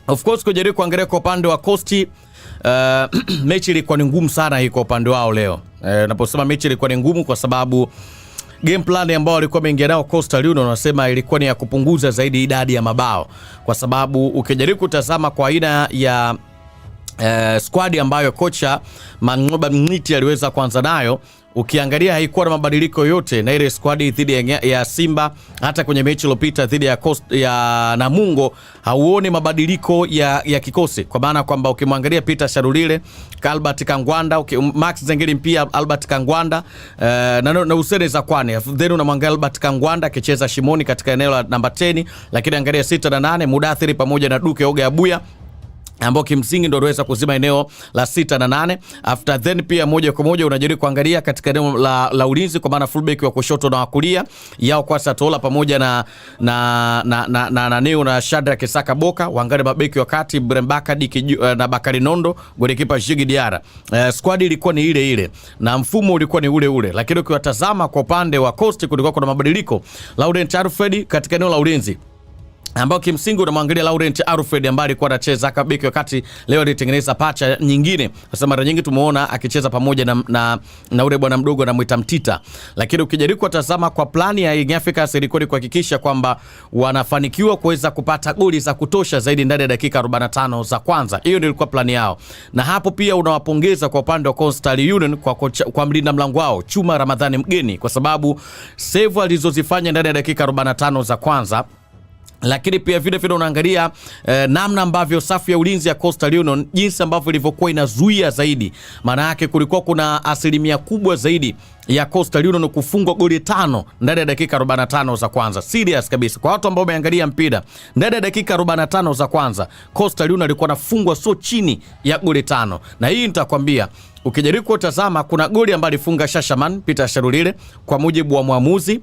Of course kujaribu kuangalia kwa upande wa Coast, mechi ilikuwa ni ngumu sana hii kwa upande wao leo. Naposema mechi ilikuwa ni ngumu kwa sababu game plan ambao walikuwa wameingia nao Coastal Union wanasema ilikuwa ni ya kupunguza zaidi idadi ya mabao, kwa sababu ukijaribu kutazama kwa aina ya squad ambayo kocha Mangoba Mniti aliweza kuanza nayo, ukiangalia haikuwa na mabadiliko yote na ile squad dhidi ya Simba. Hata kwenye mechi iliyopita dhidi ya Namungo hauoni mabadiliko ya kikosi, kwa maana kwamba ukimwangalia Peter Sharulile, Albert Kangwanda, Max Zengeli pia Albert Kangwanda, na Usene Zakwane, then unamwangalia Albert Kangwanda akicheza shimoni katika eneo la namba 10, lakini angalia 6 na 8 Mudathiri pamoja na Duke Oga Abuya ambao kimsingi ndio waweza kuzima eneo la 6 na 8. After then pia moja kwa moja unajaribu kuangalia katika eneo la ulinzi, kwa maana fullback wa kushoto na wa kulia yao kwa Satola pamoja na Neo na Shadrack Kisaka Boka, waangalie mabeki wa kati Brembaka Diki na Bakari Nondo, golikipa Jigi Diara. Squad ilikuwa ni ile ile na mfumo ulikuwa ni ule ule, lakini ukiwatazama kwa upande wa Coast kulikuwa kuna mabadiliko. Laurent Alfred katika eneo la ulinzi, ambao kimsingi unamwangalia Laurent Alfred ambaye alikuwa anacheza kabeki wakati leo alitengeneza pacha nyingine. Sasa mara nyingi tumeona akicheza pamoja na ule bwana mdogo anamuita Mtita. Lakini ukijaribu kutazama kwa plani ya Young Africans ilikuwa ni kuhakikisha kwamba wanafanikiwa kuweza kupata goli za kutosha zaidi ndani ya dakika 45 za kwanza. Hiyo ndio ilikuwa plani yao. Na hapo pia unawapongeza kwa upande wa Coastal Union kwa mlinda mlango wao Chuma Ramadhani Mgeni, kwa sababu save alizozifanya ndani ya dakika 45 za kwanza. Lakini pia vile vile unaangalia namna ambavyo safu ya ulinzi ya Coastal Union jinsi ambavyo ilivyokuwa inazuia zaidi. Maana yake kulikuwa kuna asilimia kubwa zaidi ya Coastal Union kufungwa goli 5 ndani ya dakika 45 za kwanza. Serious kabisa. Kwa watu ambao wameangalia mpira, ndani ya dakika 45 za kwanza Coastal Union alikuwa anafungwa so chini ya goli 5. Na hii nitakwambia, ukijaribu kutazama kuna goli ambalo alifunga Shashaman Peter Sharulile kwa mujibu wa muamuzi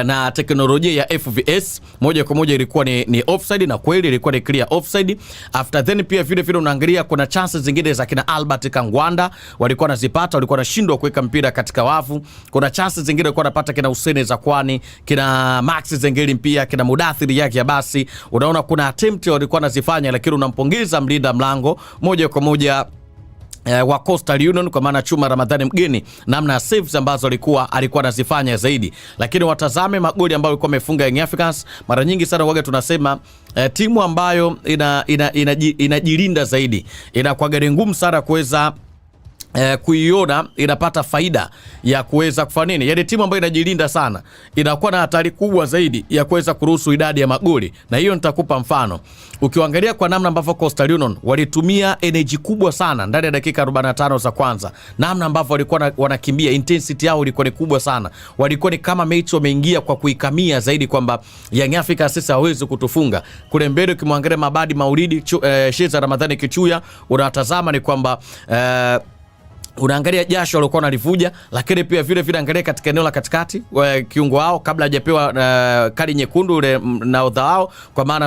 na teknolojia ya FVS moja kwa moja ilikuwa ni offside, na kweli ilikuwa ni clear offside. After then pia vile vile unaangalia kuna chances zingine za kina Albert Kangwanda walikuwa wanazipata, walikuwa wanashindwa kuweka mpira katika wavu. Kuna chances zingine walikuwa wanapata kina Usene Zakwani, kina Max Zengeli pia, kina Mudathiri yake ya basi. Unaona kuna attempt walikuwa wanazifanya, lakini unampongeza mlinda mlango moja kwa moja wa Coastal Union kwa maana Chuma Ramadhani Mgeni, namna saves ambazo alikuwa anazifanya zaidi. Lakini watazame magoli ambayo alikuwa amefunga Young Africans. Mara nyingi sana waga tunasema timu ambayo inajilinda zaidi inakuwa gari ngumu sana kuweza kuiona inapata faida ya kuweza kufanya nini. Yaani timu ambayo inajilinda sana inakuwa na hatari kubwa zaidi ya kuweza kuruhusu idadi ya magoli. Na hiyo nitakupa mfano. Ukiangalia kwa namna ambavyo Coastal Union walitumia energy kubwa sana ndani ya dakika 45 za kwanza, namna ambavyo walikuwa wanakimbia, intensity yao ilikuwa ni kubwa sana. Walikuwa ni kama mechi wameingia kwa kuikamia zaidi kwamba Young Africans sasa hawezi kutufunga. Kule mbele ukimwangalia Mabadi Maulidi, Sheza Ramadhani Kichuya, unatazama ni kwamba unaangalia jasho walikuwa wanalivuja. Lakini pia vile vile angalia katika eneo la katikati kiungo wao kabla hajapewa kadi nyekundu ule nahodha wao, kwa maana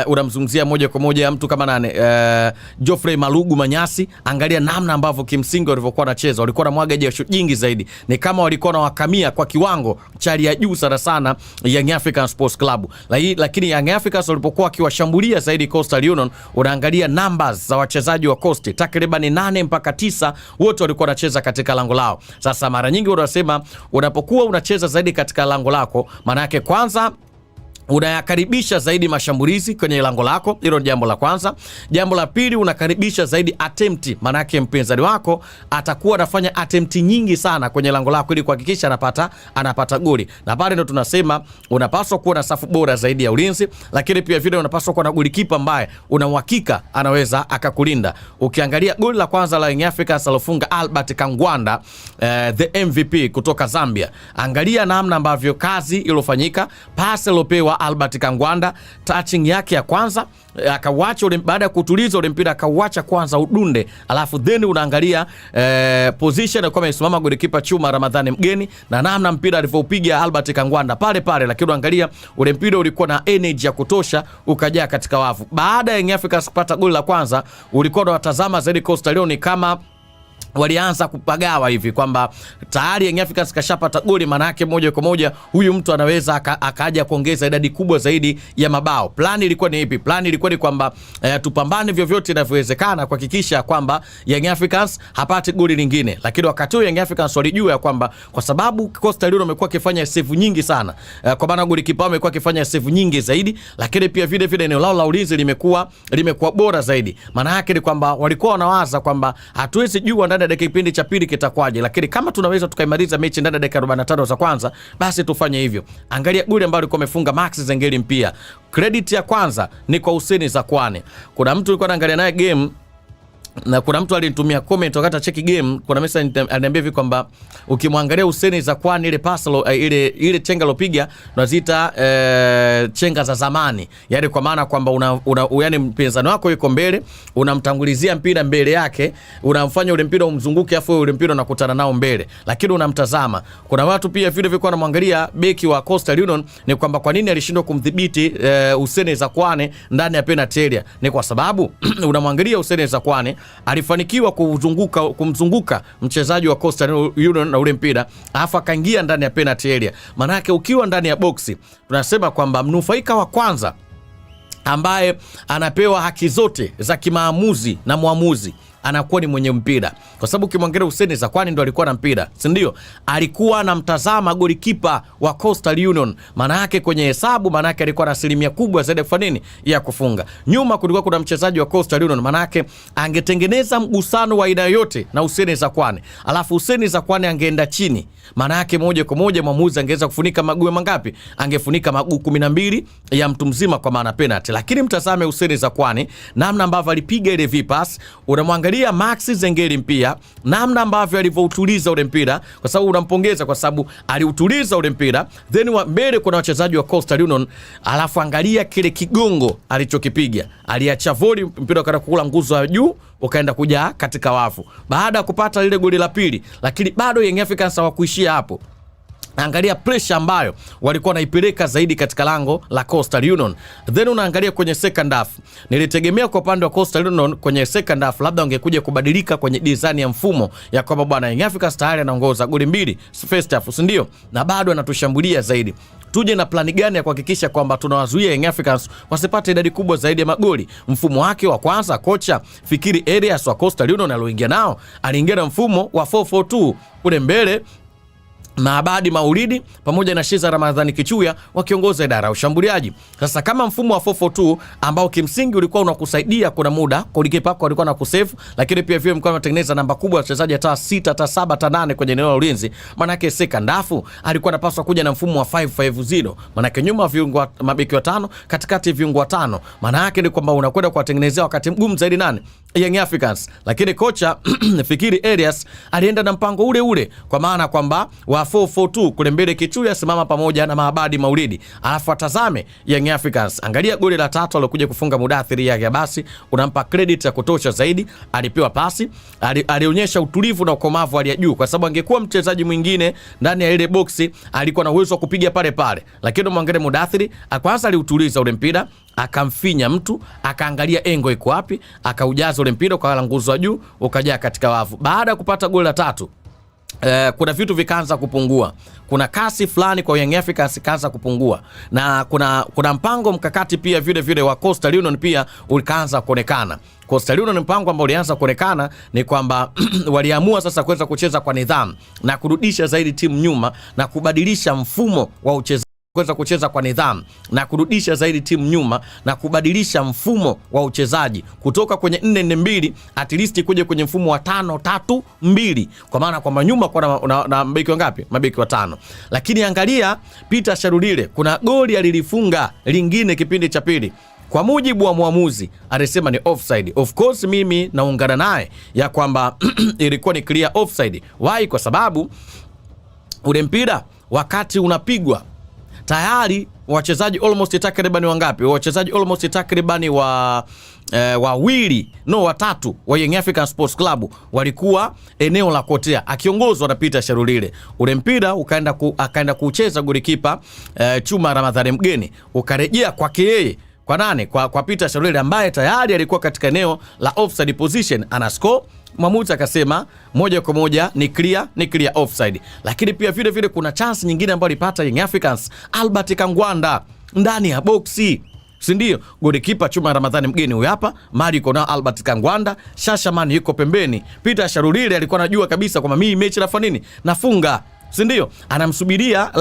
unamzungumzia moja kwa moja mtu kama nane Geoffrey Malugu Manyasi. Angalia namna ambavyo kimsingi walivyokuwa wanacheza, walikuwa na mwaga jasho jingi zaidi, ni kama walikuwa na wakamia kwa kiwango cha ya juu sana Young Africans Sports Club. Lakini Young Africans walipokuwa wakiwashambulia zaidi Coastal Union, unaangalia numbers za wachezaji wa Coast takriban 8 mpaka 9 wote walikuwa wanacheza katika lango lao. Sasa mara nyingi unasema unapokuwa unacheza zaidi katika lango lako, maana yake kwanza unayakaribisha zaidi mashambulizi kwenye lango lako. Hilo ni jambo la kwanza. Jambo la pili, unakaribisha zaidi attempt, maana yake mpinzani wako atakuwa anafanya attempt nyingi sana kwenye lango lako ili kuhakikisha anapata goli. Na pale ndo tunasema unapaswa kuwa na safu bora zaidi ya ulinzi, lakini pia vile unapaswa kuwa na golikipa ambaye una uhakika anaweza akakulinda. Ukiangalia goli la kwanza la Young Africans alofunga Albert Kangwanda, the MVP kutoka Zambia, angalia namna ambavyo kazi iliyofanyika, pasi iliyopewa Albert Kangwanda, touching yake ya kwanza akawacha ule, baada ya kutuliza ule mpira akawacha kwanza udunde, alafu then unaangalia position alikuwa amesimama golikipa Chuma Ramadhani Mgeni na namna mpira alivyopiga Albert Kangwanda pale pale, lakini unaangalia ule mpira ulikuwa na energy ya kutosha ukajaa katika wavu. Baada ya Young Africans kupata goli la kwanza, ulikuwa unawatazama zaidi Coastal Union kama walianza kupagawa hivi kwamba tayari Young Africans kashapata goli, maana yake moja kwa moja huyu mtu anaweza akaja kuongeza idadi kubwa zaidi ya mabao. Plani ilikuwa ni ipi? Plani ilikuwa ni kwamba tupambane vyovyote inavyowezekana kuhakikisha kwamba Young Africans hapati goli lingine, lakini wakati huo Young Africans walijua ya kwamba kwa sababu Coastal Union amekuwa akifanya save nyingi sana, kwa maana golikipa amekuwa akifanya save nyingi zaidi, lakini pia vile vile eneo lao la ulinzi limekuwa bora zaidi. Maana yake ni kwamba walikuwa wanawaza kwamba hatuwezi jua ndani ya kipindi cha pili kitakwaje, lakini kama tunaweza tukaimaliza mechi ndani ya dakika 45 za kwanza, basi tufanye hivyo. Angalia goli ambalo alikuwa amefunga Max Zengeli Mpia. Credit ya kwanza ni kwa Hussein Zakwane. Kuna mtu alikuwa anaangalia naye game na kuna mtu alinitumia comment wakati cheki game, kuna message aliniambia hivi kwamba ukimwangalia Hussein Zakwane ile pasalo ile chenga lopiga tunaziita chenga za zamani, yani kwa maana kwamba yani mpinzani wako yuko mbele, unamtangulizia mpira mbele yake, unamfanya ule mpira umzunguke, afu ule mpira unakutana nao mbele, lakini unamtazama. Kuna watu pia vile vile wanamwangalia beki wa Coastal Union, ni kwamba kwa nini alishindwa kumdhibiti Hussein Zakwane ndani ya penalty area. Ni kwa sababu unamwangalia Hussein Zakwane alifanikiwa kumzunguka mchezaji wa Coastal Union na ule mpira, alafu akaingia ndani ya penalty area. Maana yake ukiwa ndani ya boxi, tunasema kwamba mnufaika wa kwanza ambaye anapewa haki zote za kimaamuzi na muamuzi anakuwa ni mwenye mpira, kwa sababu ukimwangalia Hussein Zakwane ndo alikuwa na mpira, si ndio? Alikuwa anamtazama golikipa wa Coastal Union, maana yake kwenye hesabu, maana yake alikuwa na asilimia kubwa zaidi kufanya nini, ya kufunga. Nyuma kulikuwa kuna mchezaji wa Coastal Union, maana yake angetengeneza mgusano wa aina yote na Hussein Zakwane, alafu Hussein Zakwane angeenda chini, maana yake moja kwa moja mwamuzi angeweza kufunika maguu mangapi? Angefunika maguu 12 ya mtu mzima kwa maana penalty. Lakini mtazame Hussein Zakwane namna ambavyo alipiga ile vipas, unamwangalia Max Zengeli Mpia namna ambavyo alivyotuliza ule mpira, kwa sababu unampongeza kwa sababu aliutuliza ule mpira, then mbele kuna wachezaji wa Coastal Union, alafu angalia kile kigongo alichokipiga, aliacha volley, mpira ukaenda kukula nguzo ya juu ukaenda kuja katika wavu baada ya kupata lile goli la pili. Lakini bado Young Africans hawakuishia hapo. Angalia pressure ambayo walikuwa naipeleka zaidi katika lango la Coastal Union. Then unaangalia kwenye second half. Nilitegemea kwa upande wa Coastal Union kwenye second half labda ungekuja kubadilika kwenye design ya mfumo ya kwamba bwana Young Africans tayari anaongoza goli 2 first half, si ndio? Na bado anatushambulia zaidi. Tuje na plani gani ya kuhakikisha kwamba tunawazuia Young Africans wasipate idadi kubwa zaidi ya magoli? Mfumo wake wa kwanza kocha Fikiri Elias wa Coastal Union alioingia nao, aliingia na mfumo wa 4-4-2 kule mbele na Abadi Maulidi pamoja na Shiza Ramadhani Kichuya wakiongoza idara ya ushambuliaji. Sasa kama mfumo wa 4-4-2 ambao kimsingi ulikuwa unakusaidia kuna muda golikipa wako alikuwa anakusave, lakini pia vile mko anatengeneza namba kubwa ya wachezaji hata 6 hata 7 hata 8 kwenye eneo la ulinzi, maana yake second half alikuwa anapaswa kuja na mfumo wa 5-5-0, maana yake nyuma viungo mabeki watano, katikati viungo watano. Maana yake ni kwamba unakwenda kuwatengenezea wakati mgumu zaidi nani? Young Africans. Lakini kocha Fikiri Elias alienda na mpango ule ule, kwa maana kwamba wa 4-4-2 kule mbele Kichuya simama pamoja na Maabadi Maulidi, alafu atazame Young Africans. Angalia goli la tatu alokuja kufunga Mudathiri ya basi, unampa credit ya kutosha zaidi. Alipewa pasi, alionyesha utulivu na ukomavu hali ya juu, kwa sababu angekuwa mchezaji mwingine ndani ya ile boxi alikuwa na uwezo wa kupiga pale pale, lakini mwangalie Mudathiri kwanza aliutuliza ule mpira, akamfinya mtu, akaangalia engo iko wapi, akaujaza ule mpira kwa nguzo juu ukajaa katika wavu. Baada ya kupata goli la tatu, kuna vitu vikaanza kupungua. Kuna kasi fulani kwa Young Africans kaanza kupungua, na kuna mpango mkakati pia vile vile wa Coastal Union pia ukaanza kuonekana. Coastal Union mpango ambao ulianza kuonekana ni kwamba waliamua sasa kuweza kucheza kwa nidhamu na kurudisha zaidi timu nyuma na kubadilisha mfumo wa uchezaji, kuweza kucheza kwa nidhamu na kurudisha zaidi timu nyuma na kubadilisha mfumo wa uchezaji kutoka kwenye 4-4-2 at least kuja kwenye mfumo wa 5-3-2, kwa maana kwamba nyuma kwa na mabeki wangapi? Mabeki watano. Lakini angalia Peter Sharulile, kuna goli alilifunga lingine kipindi cha pili, kwa mujibu wa muamuzi alisema ni offside. Of course mimi naungana naye ya kwamba ilikuwa ni clear offside. Why? Kwa sababu ule mpira wakati unapigwa tayari wachezaji almost takriban wangapi? Wachezaji almost takriban watatu wa Young African Sports Club walikuwa eneo la kotea akiongozwa na Peter Sharulile. Ule mpira akaenda kucheza golikipa Chuma Ramadhani Mgeni, ukarejea kwake yeye. Kwa nani? Kwa Peter Sharulile ambaye tayari alikuwa katika eneo la offside position, ana score mwamuzi akasema moja kwa moja ni clear offside. Lakini pia vile vile kuna chance nyingine ambayo alipata Young Africans, Albert Kangwanda ndani ya boksi, si ndio? Golikipa Chuma Ramadhani Mgeni huyu hapa, mali iko na Albert Kangwanda, Shashaman yuko pembeni. Peter Sharulile alikuwa anajua kabisa kwamba mimi mechi nafanya nini, nafunga, si ndio? Anamsubiria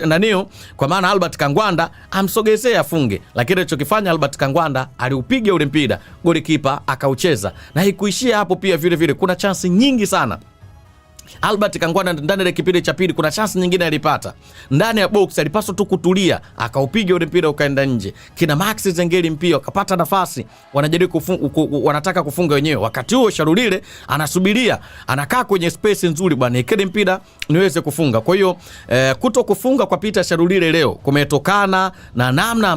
nanio, kwa maana Albert Kangwanda amsogezee afunge, lakini alichokifanya Albert Kangwanda aliupiga ule mpira, golikipa akaucheza. Na haikuishia hapo, pia vile vile kuna chance nyingi sana Albert Kangwanda ndani ya kipindi cha pili. Kuna chance nyingine alipata ndani ya box, alipaswa tu kutulia, akaupiga ule mpira ukaenda nje. Kina Max Zengeli mpia wakapata nafasi, wanajaribu wanataka kufunga wenyewe. Wakati huo Sharulile anasubiria, anakaa kwenye space nzuri, bwana ikede mpira niweze kufunga. Kwa hiyo kuto kufunga kwa Peter Sharulile leo kumetokana na namna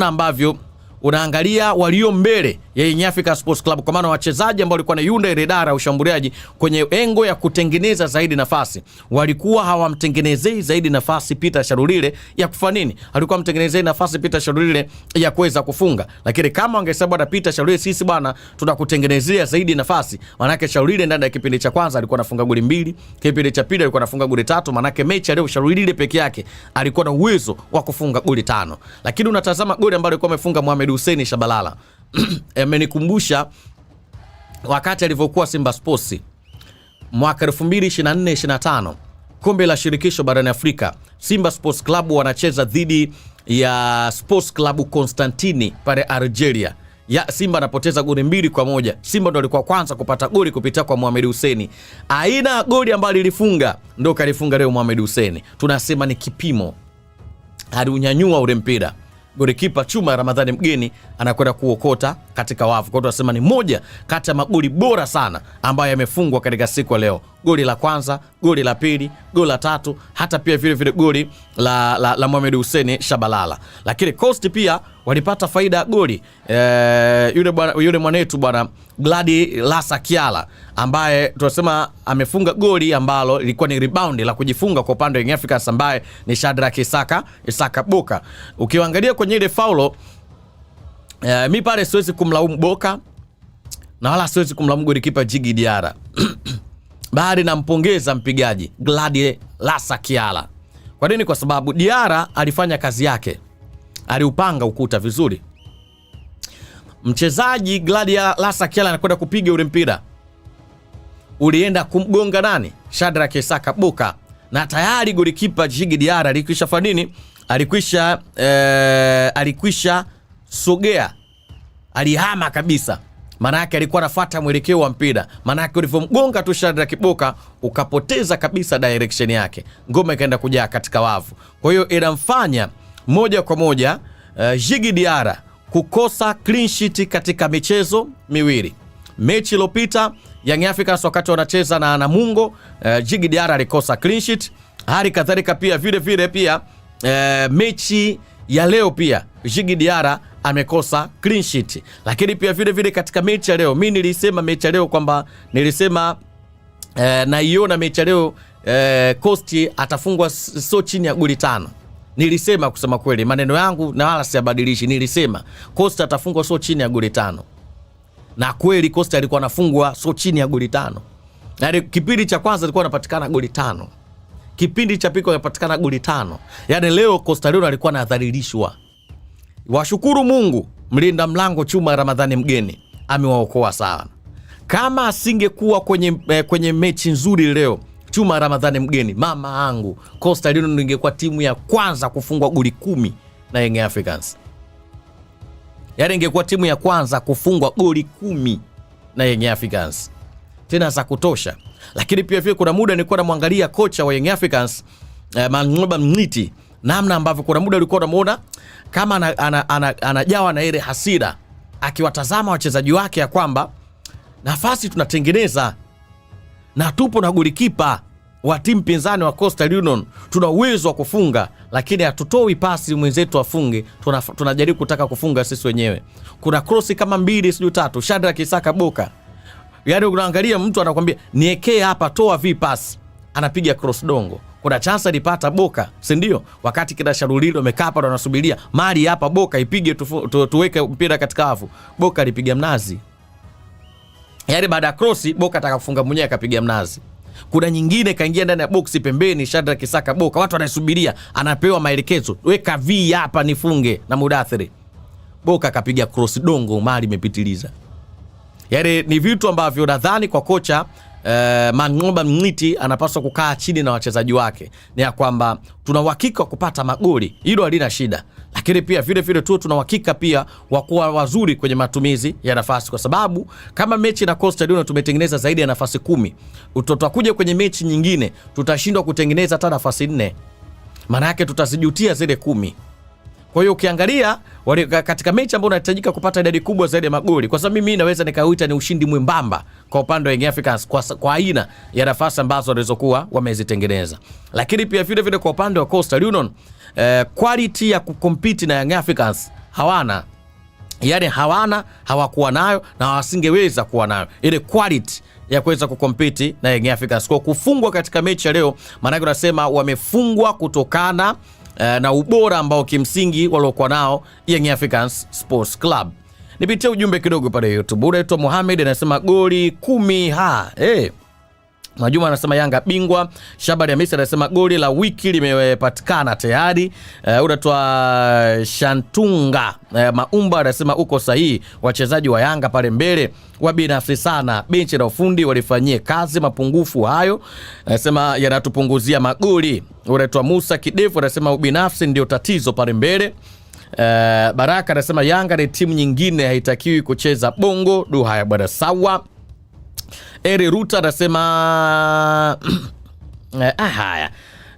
ambavyo unaangalia walio mbele ya Young Africans Sports Club, kwa maana wachezaji ambao walikuwa na yunda ile idara ya ushambuliaji kwenye engo ya kutengeneza zaidi nafasi, walikuwa hawamtengenezei zaidi nafasi Peter Sharulile ya kufanya nini, alikuwa mtengenezei nafasi Peter Sharulile ya kuweza kufunga. Lakini kama wangesema bwana Peter Sharulile, sisi bwana tunakutengenezea zaidi nafasi, manake Sharulile ndani ya kipindi cha kwanza alikuwa anafunga goli 2, kipindi cha pili alikuwa anafunga goli 3, manake mechi leo Sharulile peke yake alikuwa na uwezo wa kufunga goli 5. Lakini unatazama goli ambalo alikuwa amefunga Mohamed Hussein Shabalala amenikumbusha wakati alivyokuwa Simba Sports mwaka 2024-25 kombe la shirikisho barani Afrika. Simba Sports Club wanacheza dhidi ya Sports Club Constantini pale Algeria. Simba anapoteza goli 2-1. Simba ndo alikuwa kwanza kupata goli kupitia kwa Mohamed Hussein. Aina goli ambalo lilifunga ndo kalifunga leo Mohamed Hussein. Tunasema ni kipimo. Aliunyanyua ule mpira. Golikipa Chuma Ramadhani Mgeni anakwenda kuokota katika wavu. Kwa hiyo tunasema ni moja kati ya magoli bora sana ambayo yamefungwa katika siku leo. Goli la kwanza, goli la pili, goli la tatu, hata pia vile vile goli la Mohamed Hussein Shabalala. Lakini Coast pia walipata faida ya goli. Yule mwanetu bwana Gladi Lasa Kiala ambaye tunasema amefunga goli ambalo lilikuwa ni rebound la kujifunga kwa upande wa Young Africans, ambaye ni Shadrack Isaka Boka. Ukiangalia kwenye ile faulo, mimi pale siwezi kumlaumu Boka na wala siwezi kumlaumu golikipa Djigui Diarra. Bali nampongeza mpigaji Gladi Lasa Kiala. Kwa nini? Kwa sababu Diarra alifanya kazi yake, aliupanga ukuta vizuri. Mchezaji Gladi Lasa Kiala anakwenda kupiga ule mpira, ulienda kumgonga nani? Shadrack Isaka Boka. Na tayari golikipa Djigui Diarra alikwisha fanya nini? Alikwisha sogea, alihama kabisa. Manake alikuwa anafuata mwelekeo wa mpira. Manake ulivyomgonga tu Shadrack Boka ukapoteza kabisa direction yake, ngoma ikaenda kujaa katika wavu. Kwa hiyo inamfanya moja kwa moja Djigui Diarra kukosa clean sheet katika michezo miwili. Mechi iliyopita Young Africans wakati wanacheza na Namungo, Djigui Diarra alikosa clean sheet. Hali kadhalika pia vile vile pia mechi ya leo pia Djigui Diarra amekosa clean sheet. Lakini pia vile vile katika mechi ya leo, mimi nilisema mechi ya leo kwamba nilisema naiona mechi ya leo Coast atafungwa so chini ya goli 5. Nilisema, kusema kweli maneno yangu na wala siyabadilishi, nilisema Coast atafungwa so chini ya goli 5. Na kweli Coast alikuwa anafungwa so chini ya goli 5. Na kipindi cha kwanza alikuwa anapatikana goli 5. Kipindi cha pili anapatikana goli 5. Yaani leo Coastal Union alikuwa anadhalilishwa. Washukuru Mungu, mlinda mlango Chuma Ramadhani Mgeni amewaokoa sana. Kama asingekuwa kwenye mechi nzuri leo Chuma Ramadhani Mgeni, mama angu, Coastal Union ingekuwa timu ya kwanza kufungwa goli 10 na Young Africans. Yaani ingekuwa timu ya kwanza kufungwa goli 10 na Young Africans. Tena za kutosha. Lakini pia vile kuna muda nilikuwa namwangalia kocha wa Young Africans Mangoba Mniti, namna ambavyo kuna muda ulikuwa unamuona kama anajawa na ile hasira, akiwatazama wachezaji wake ya kwamba nafasi tunatengeneza na tupo na golikipa wa timu pinzani wa Coastal Union, tuna uwezo wa kufunga, lakini hatutoi pasi mwenzetu afunge, tunajaribu kutaka kufunga sisi wenyewe. Kuna cross kama 2 sijui 3, Shadrack Isaka Boka. Yaani unaangalia mtu anakuambia niekee hapa, toa pass, anapiga cross dongo. Kuna chance alipata Boka, si ndio? Wakati kina Shalulilo wamekaa hapa wanasubiria mali hapa Boka ipige tuweke mpira katika wavu. Boka alipiga mnazi. Yaani baada ya cross Boka atakafunga mwenyewe akapiga mnazi. Kuna nyingine kaingia ndani ya boksi pembeni Shadrack Kisaka Boka, watu wanasubiria, anapewa maelekezo, weka V hapa nifunge na Mudathiri. Boka akapiga cross dongo, mali imepitiliza. Yaani ni vitu ambavyo nadhani kwa kocha Mang'oba Mng'iti anapaswa kukaa chini na wachezaji wake, ni ya kwamba tuna uhakika wa kupata magoli, hilo halina shida, lakini pia vile vile tu tuna uhakika pia wa kuwa wazuri kwenye matumizi ya nafasi, kwa sababu kama mechi na Coastal Union tumetengeneza zaidi ya nafasi 10, tutakuja kwenye mechi nyingine tutashindwa kutengeneza hata nafasi 4, maana yake tutazijutia zile 10. Kwa hiyo ukiangalia katika mechi ambayo unahitajika kupata idadi kubwa zaidi ya magoli, kwa sababu mimi naweza nikauita ni ushindi mwembamba kwa upande wa Young Africans kwa aina ya nafasi ambazo walizokuwa wamezitengeneza. Lakini pia vile vile kwa upande wa Coastal Union, quality ya kucompete na Young Africans hawana. Yaani hawakuwa nayo na hawasingeweza kuwa nayo ile quality ya kuweza kucompete na Young Africans. Kwa kufungwa katika mechi ya leo, maana yake unasema wamefungwa kutokana na ubora ambao kimsingi waliokuwa nao Young Africans Sports Club. Nipitie ujumbe kidogo pale YouTube. Unaitwa Mohamed anasema goli 10 Majuma anasema Yanga bingwa. Shabari Hamisi anasema goli la wiki limepatikana tayari. Unaitwa Shantunga Maumba anasema uko sahihi, wachezaji wa Yanga pale mbele wabinafsi sana, benchi la ufundi walifanyie kazi mapungufu hayo, anasema yanatupunguzia magoli. Unaitwa Musa Kidefu anasema ubinafsi ndio tatizo pale mbele. Baraka anasema Yanga ni timu nyingine, haitakiwi kucheza bongo. Haya bwana, sawa. Eri Ruta anasema haya.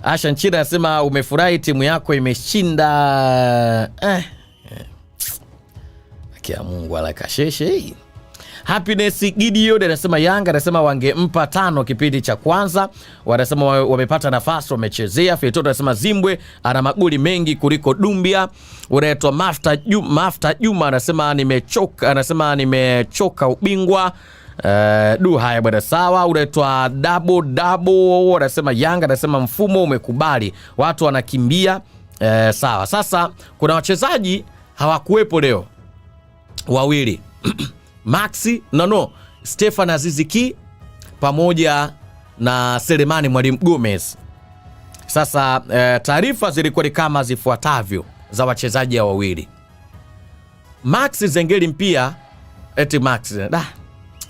Asha Nchira anasema umefurahi timu yako imeshinda. Akia Mungu alakasheshe. Happiness Gideon anasema Yanga anasema wangempa 5 kipindi cha kwanza. Wanasema wamepata nafasi wamechezea. Fetoto anasema Zimbwe ana magoli mengi kuliko Dumbia. Unaitwa Mafta Juma anasema nimechoka ubingwa. Haya bwana, sawa. Unaitwa Dabo anasema Yanga anasema mfumo umekubali, watu wanakimbia. Sawa. Sasa kuna wachezaji hawakuwepo leo wawili Maxi Stefan Aziz Ki pamoja na Selemani Mwalimu Gomez. Sasa taarifa zilikuwa kama zifuatavyo za wachezaji hao wawili. Maxi Zengeli mpia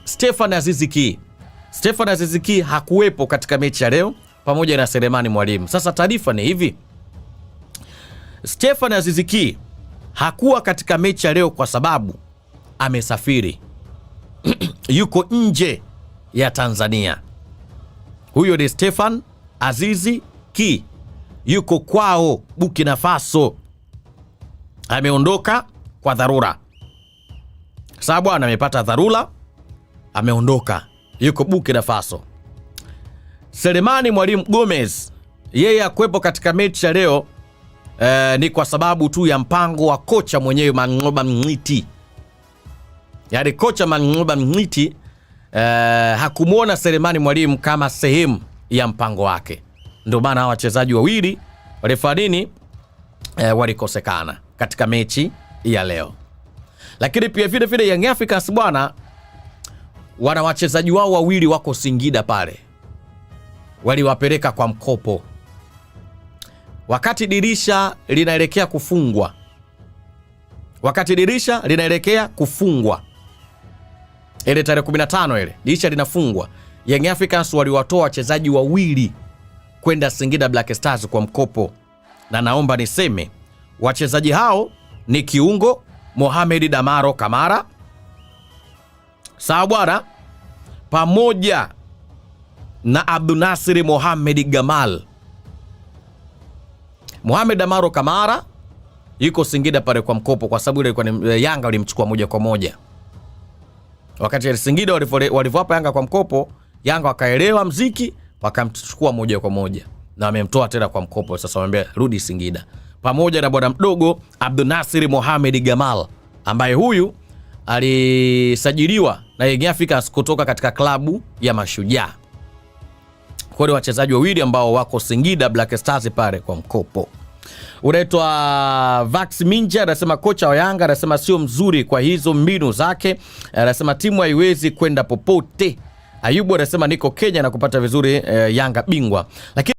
Stefan Aziz Ki hakuwepo katika mechi ya leo pamoja na Selemani Mwalimu. Sasa taarifa ni hivi, Stefan Aziz Ki hakuwa katika mechi ya leo kwa sababu amesafiri yuko nje ya Tanzania. Huyo ni Stefan Aziz Ki, yuko kwao Burkina Faso, ameondoka kwa dharura. Sababu amepata dharura, ameondoka, yuko Burkina Faso. Selemani Mwalimu Gomez yeye akuwepo katika mechi ya leo ni kwa sababu tu ya mpango wa kocha mwenyewe Mang'oba Mng'iti. Yaani kocha Mang'oba Mng'iti hakumuona Selemani Mwalimu kama sehemu ya mpango wake. Ndio maana hawa wachezaji wawili walifanya nini? Walikosekana katika mechi ya leo. Lakini pia vile vile Young Africans bwana, wana wachezaji wao wawili wako Singida pale, waliwapeleka kwa mkopo wakati dirisha linaelekea kufungwa. Ile tarehe 15 ile dirisha linafungwa, Young Africans waliwatoa wachezaji wawili kwenda Singida Black Stars kwa mkopo, na naomba niseme wachezaji hao ni kiungo Mohamed Damaro Kamara, sawa bwana, pamoja na Abdunasir Mohamed Gamal. Mohamed Damaro Kamara yuko Singida pale kwa mkopo kwa sababu ile kwa Yanga walimchukua moja kwa moja. Wakati Singida walivyowapa Yanga kwa mkopo, Yanga wakaelewa mziki, wakamchukua moja kwa moja na wamemtoa tena kwa mkopo. Sasa wamwambia rudi Singida, pamoja na bwana mdogo Abdunasir Mohamed Gamal ambaye huyu alisajiliwa na Young Africans kutoka katika klabu ya Mashujaa. Kwa hiyo wachezaji wawili ambao wako Singida Black Stars pale kwa mkopo. Unaitwa Vax Minja anasema kocha wa Yanga anasema sio mzuri kwa hizo mbinu zake. Anasema timu haiwezi kwenda popote. Ayubu anasema niko Kenya na kupata vizuri Yanga bingwa. Lakini